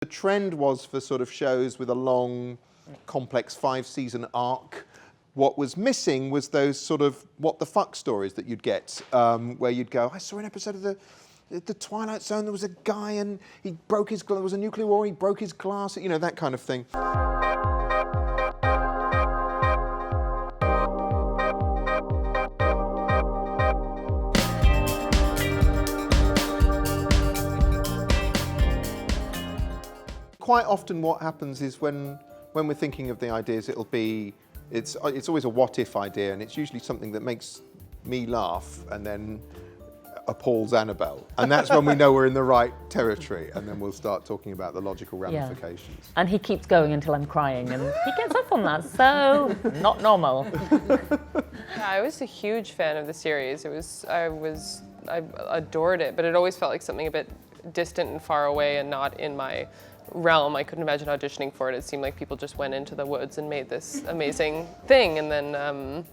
The trend was for sort of shows with a long, complex 5-season arc. What was missing was those sort of what the fuck stories that you'd get, where you'd go, I saw an episode of the Twilight Zone, there was a guy and he broke his glass, there was a nuclear war, he broke his glass, you know, that kind of thing. Quite often what happens is when we're thinking of the ideas, it's always a what-if idea, and it's usually something that makes me laugh and then appalls Annabel. And that's when we know we're in the right territory, and then we'll start talking about the logical ramifications. Yeah. And he keeps going until I'm crying, and he gets up on that, so not normal. Yeah, I was a huge fan of the series. I adored it, but it always felt like something a bit distant and far away and not in my realm. I couldn't imagine auditioning for it. It seemed like people just went into the woods and made this amazing thing, and then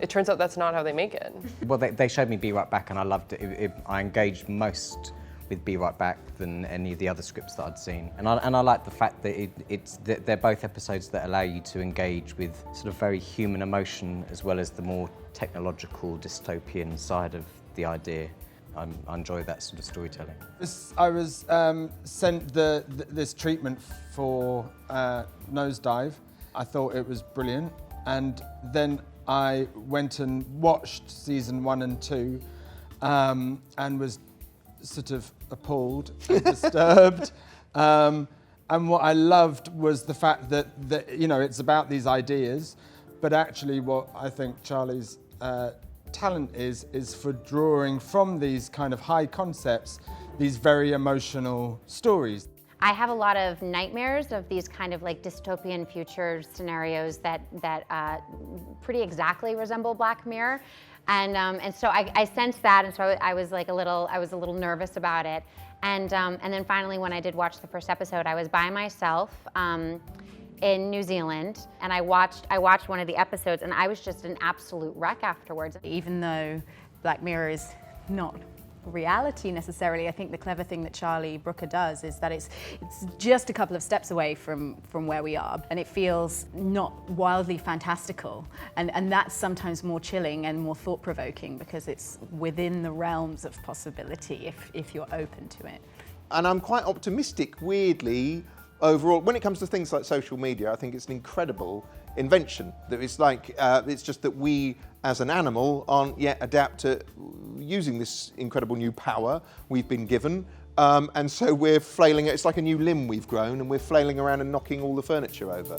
it turns out that's not how they make it. Well, they showed me Be Right Back, and I loved it. I engaged most with Be Right Back than any of the other scripts that I'd seen. And I like the fact that they're both episodes that allow you to engage with sort of very human emotion as well as the more technological dystopian side of the idea. I enjoy that sort of storytelling. I was sent this treatment for Nosedive. I thought it was brilliant, and then I went and watched season 1 and 2 and was sort of appalled and disturbed. And what I loved was the fact that you know, it's about these ideas, but actually what I think Charlie's talent is for drawing from these kind of high concepts, these very emotional stories. I have a lot of nightmares of these kind of like dystopian future scenarios that pretty exactly resemble Black Mirror, and so I sensed that, and so I was a little nervous about it, and then finally when I did watch the first episode, I was by myself in New Zealand, and I watched one of the episodes, and I was just an absolute wreck afterwards. Even though Black Mirror is not reality necessarily, I think the clever thing that Charlie Brooker does is that it's just a couple of steps away from where we are, and it feels not wildly fantastical, and that's sometimes more chilling and more thought-provoking because it's within the realms of possibility if you're open to it. And I'm quite optimistic, weirdly, overall. When it comes to things like social media, I think it's an incredible invention. That it's like, it's just that we as an animal aren't yet adept to using this incredible new power we've been given. And so we're flailing, it's like a new limb we've grown, and we're flailing around and knocking all the furniture over.